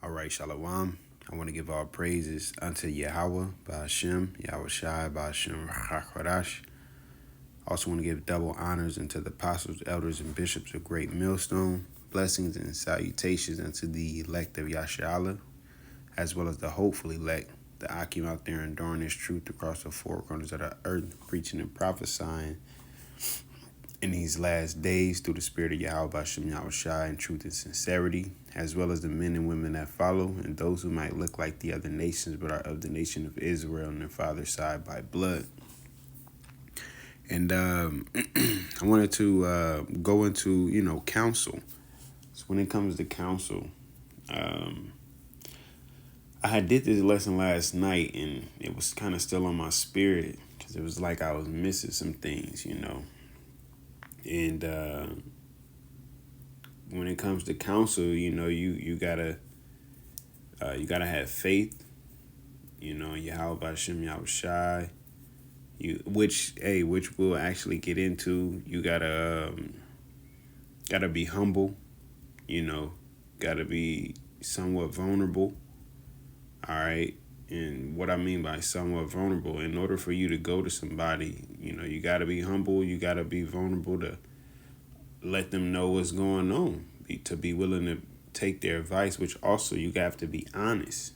All right, Shalom. I want to give all praises unto Yahawah, BAHASHAM, YAHAWASHI, BAHASHAM, QADASH. Also want to give double honors unto the apostles, elders, and bishops of Great Millstone. Blessings and salutations unto the elect of Yasharallah, as well as the hopeful elect, the Akim out there enduring this truth across the four corners of the earth, preaching and prophesying in these last days through the spirit of Yahweh, BAHASHAM, YAHAWASHI, in truth and sincerity, as well as the men and women that follow, and those who might look like the other nations but are of the nation of Israel on their father's side by blood. And I wanted to go into, counsel. So when it comes to counsel, I had did this lesson last night, and it was kind of still on my spirit because it was like I was missing some things. And when it comes to counsel, you gotta have faith. Yahweh BAHASHAM YAHAWASHI. Which we'll actually get into. You gotta be humble. Gotta be somewhat vulnerable. All right. And what I mean by somewhat vulnerable, in order for you to go to somebody, you got to be humble. You got to be vulnerable to let them know what's going on, to be willing to take their advice, which also you have to be honest.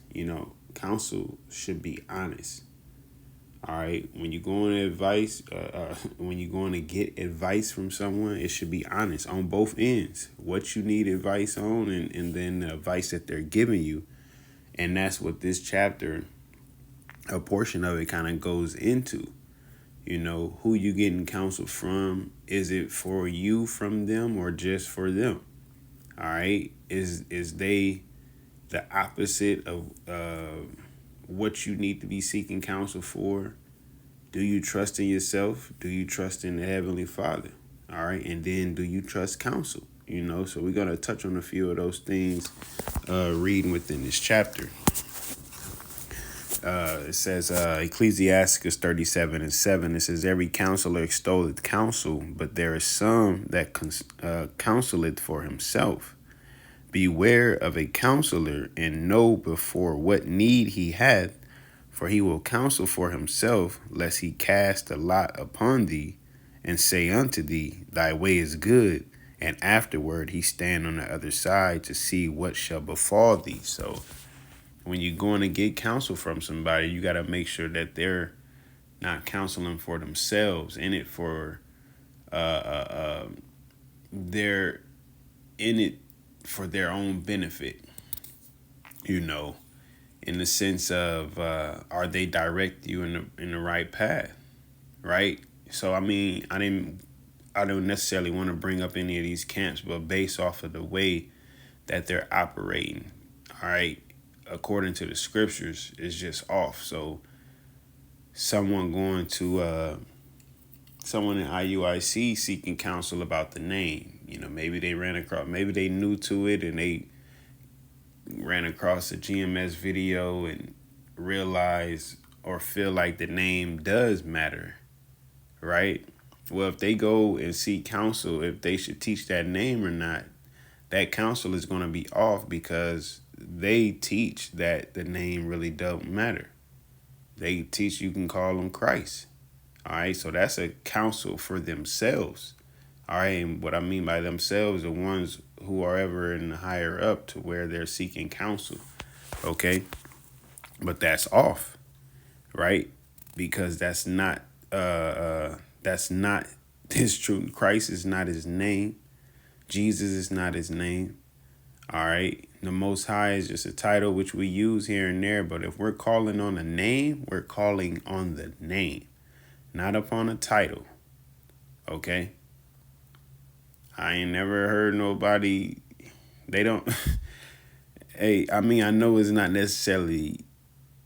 Counsel should be honest. All right. When you're going to when you're going to get advice from someone, it should be honest on both ends. What you need advice on, and then the advice that they're giving you. And that's what this chapter, a portion of it, kind of goes into. Who you getting counsel from? Is it for you from them or just for them? All right. Is they the opposite of what you need to be seeking counsel for? Do you trust in yourself? Do you trust in the Heavenly Father? All right. And then do you trust counsel? So we're going to touch on a few of those things reading within this chapter. It says Ecclesiasticus 37:7. It says, every counselor extolleth counsel, but there is some that counseleth for himself. Beware of a counselor, and know before what need he hath, for he will counsel for himself, lest he cast a lot upon thee, and say unto thee, thy way is good, and afterward he stand on the other side to see what shall befall thee. So when you're going to get counsel from somebody, you got to make sure that they're not counseling for themselves, in it for they're in it for their own benefit, in the sense of are they direct you in the right path, right? So I don't necessarily want to bring up any of these camps, but based off of the way that they're operating, all right, according to the scriptures, is just off. So someone going to someone in IUIC seeking counsel about the name, maybe they new to it and they ran across a GMS video and realize or feel like the name does matter, right? Well, if they go and seek counsel, if they should teach that name or not, that counsel is going to be off, because they teach that the name really don't matter. They teach you can call them Christ. All right, so that's a counsel for themselves. All right, and what I mean by themselves, the ones who are ever in the higher up to where they're seeking counsel. Okay, but that's off, right? Because that's not his truth. Christ is not his name. Jesus is not his name. All right. The Most High is just a title which we use here and there. But if we're calling on a name, we're calling on the name, not upon a title. Okay. I ain't never heard nobody. They don't. Hey, I know it's not necessarily,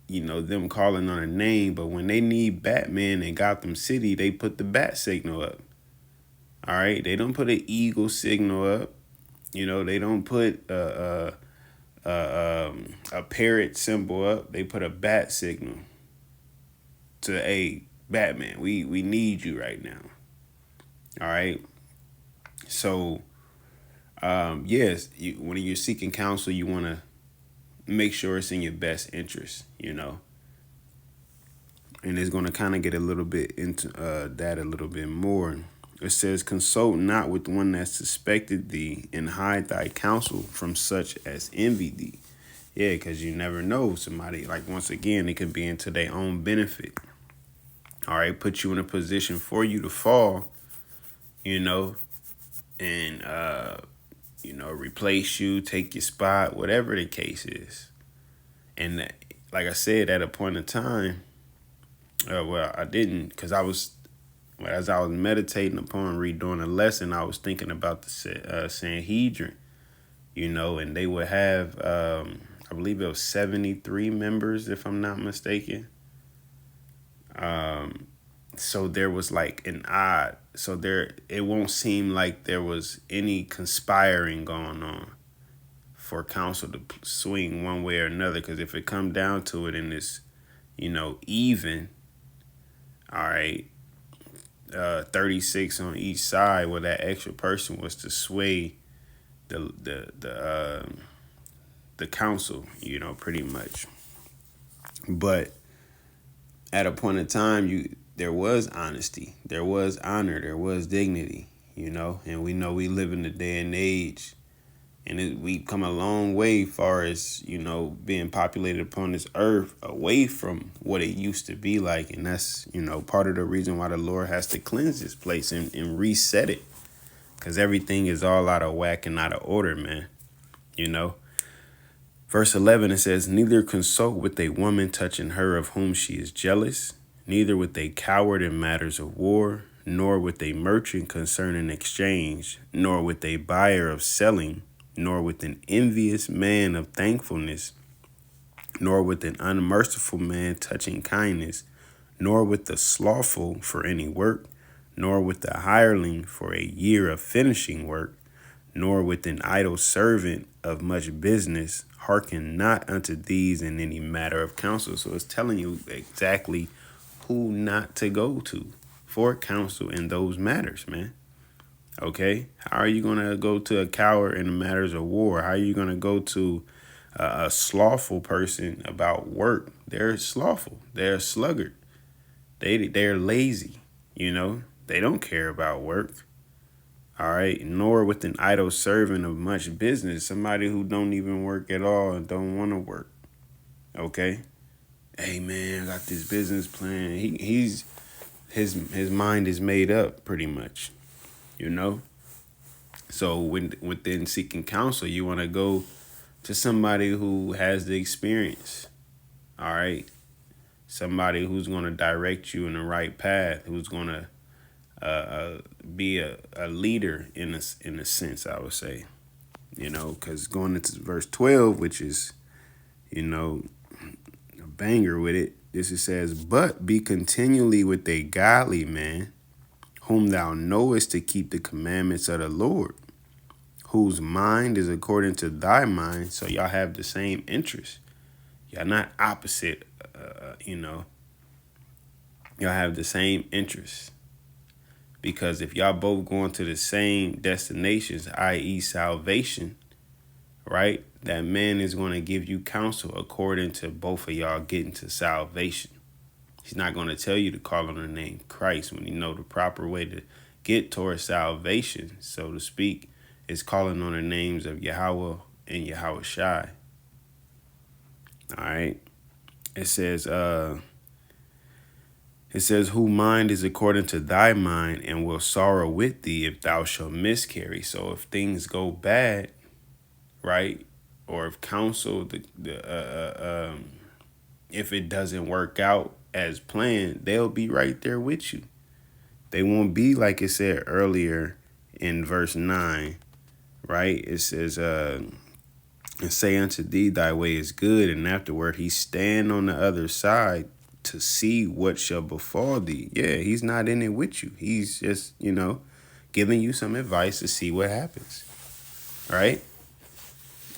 them calling on a name, but when they need Batman in Gotham City, they put the bat signal up. All right. They don't put an eagle signal up. They don't put a parrot symbol up. They put a bat signal to, hey, Batman, we need you right now. All right. So, yes, when you're seeking counsel, you want to make sure it's in your best interest, And it's going to kind of get a little bit into that a little bit more. It says, consult not with one that suspected thee, and hide thy counsel from such as envy thee. Yeah, because you never know. Somebody, like, once again, it could be into their own benefit. All right, put you in a position for you to fall, and, replace you, take your spot, whatever the case is. And like I said, at a point in time, I didn't, because as I was meditating upon redoing a lesson, I was thinking about the Sanhedrin, and they would have, I believe it was 73 members, if I'm not mistaken. So there was like an odd, it won't seem like there was any conspiring going on for counsel to swing one way or another. Because if it come down to it and it's, even, all right, 36 on each side, where that extra person was to sway the counsel, pretty much. But at a point in time, there was honesty, there was honor, there was dignity, and we know we live in the day and age, and we come a long way far as, being populated upon this earth away from what it used to be like. And that's, part of the reason why the Lord has to cleanse this place and reset it, because everything is all out of whack and out of order, man. Verse 11, it says, neither consult with a woman touching her of whom she is jealous, neither with a coward in matters of war, nor with a merchant concerning exchange, nor with a buyer of selling, nor with an envious man of thankfulness, nor with an unmerciful man touching kindness, nor with the slothful for any work, nor with the hireling for a year of finishing work, nor with an idle servant of much business. Hearken not unto these in any matter of counsel. So it's telling you exactly who not to go to for counsel in those matters, man. Okay, how are you going to go to a coward in the matters of war? How are you going to go to a slothful person about work? They're slothful. They're sluggard. They're lazy. They don't care about work. All right, nor with an idle servant of much business, somebody who don't even work at all and don't want to work. Okay, hey man, I got this business plan. His mind is made up pretty much. So within seeking counsel, you want to go to somebody who has the experience. All right. Somebody who's going to direct you in the right path, who's going to be a leader in a sense, I would say, because going into verse 12, which is, a banger with it. This it says, but be continually with a godly man, whom thou knowest to keep the commandments of the Lord, whose mind is according to thy mind. So y'all have the same interest. Y'all not opposite, y'all have the same interest. Because if y'all both going to the same destinations, i.e. salvation, right, that man is going to give you counsel according to both of y'all getting to salvation. He's not going to tell you to call on the name Christ when you know the proper way to get towards salvation, so to speak, is calling on the names of Yahawah and YAHAWASHI. All right. It says, who mind is according to thy mind, and will sorrow with thee if thou shalt miscarry. So if things go bad, right, or if counsel, if it doesn't work out as planned, they'll be right there with you. They won't be like it said earlier in verse 9, right? It says, and say unto thee, thy way is good, and afterward he stand on the other side to see what shall befall thee. Yeah, he's not in it with you. He's just, giving you some advice to see what happens. Right?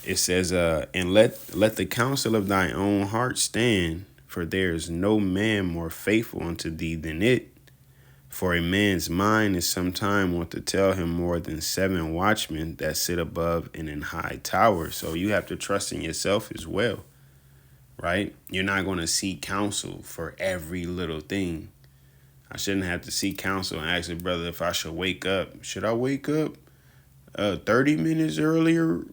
It says, and let the counsel of thine own heart stand, for there is no man more faithful unto thee than it. For a man's mind is sometime want to tell him more than 7 watchmen that sit above in an high tower. So you have to trust in yourself as well, right? You're not going to seek counsel for every little thing. I shouldn't have to seek counsel and ask a brother if I should wake up. Should I wake up 30 minutes earlier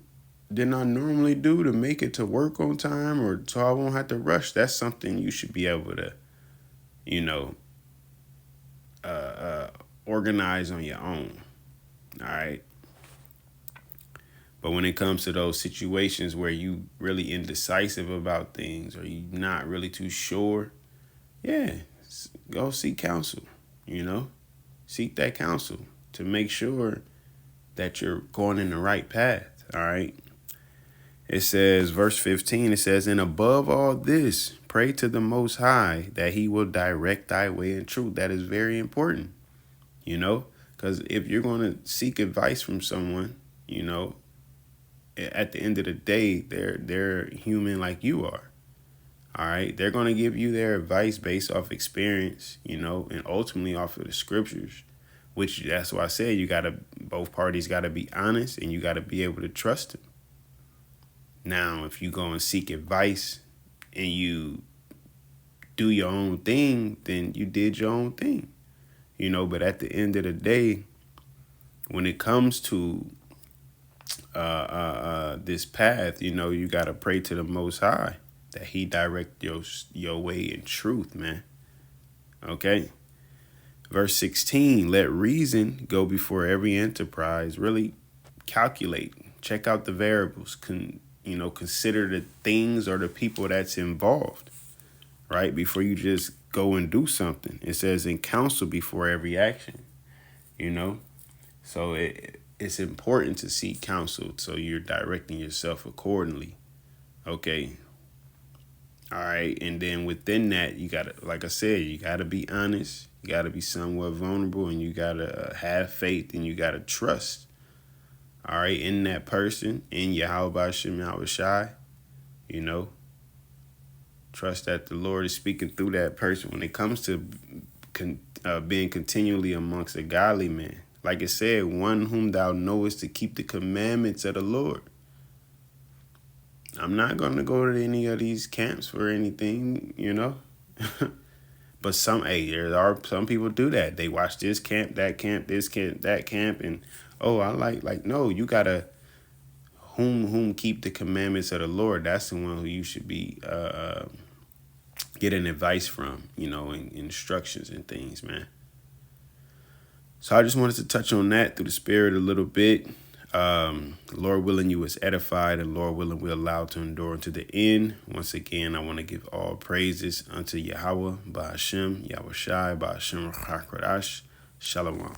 than I normally do to make it to work on time, or so I won't have to rush? That's something you should be able to, you know, organize on your own. All right. But when it comes to those situations where you really indecisive about things, or you're not really too sure, yeah, go seek counsel, you know, seek that counsel to make sure that you're going in the right path. All right. It says, verse 15, it says, and above all this, pray to the Most High that he will direct thy way in truth. That is very important, you know, because if you're going to seek advice from someone, you know, at the end of the day, they're human like you are. All right. They're going to give you their advice based off experience, you know, and ultimately off of the scriptures, which that's why I said both parties got to be honest, and you got to be able to trust them. Now, if you go and seek advice and you do your own thing, then you did your own thing, you know. But at the end of the day, when it comes to this path, you know, you got to pray to the Most High that he direct your way in truth, man. Okay. Verse 16, let reason go before every enterprise. Really calculate, check out the variables, consider the things or the people that's involved, right? Before you just go and do something. It says, and counsel before every action, you know? So it's important to seek counsel so you're directing yourself accordingly. Okay. All right. And then within that, you got to, like I said, you got to be honest. You got to be somewhat vulnerable, and you got to have faith, and you got to trust. All right, in that person, in YAHAWASHI, you know, trust that the Lord is speaking through that person when it comes to being continually amongst a godly man. Like it said, one whom thou knowest to keep the commandments of the Lord. I'm not going to go to any of these camps for anything, you know. But there are some people do that. They watch this camp, that camp, this camp, that camp, and I like no, you gotta whom keep the commandments of the Lord. That's the one who you should be getting advice from, you know, and instructions and things, man. So I just wanted to touch on that through the Spirit a little bit. Lord willing, you was edified, and Lord willing, we're allowed to endure unto the end. Once again, I want to give all praises unto Yahawah, BAHASHAM, YAHWASHI, BAHASHAM, QADASH. Shalom.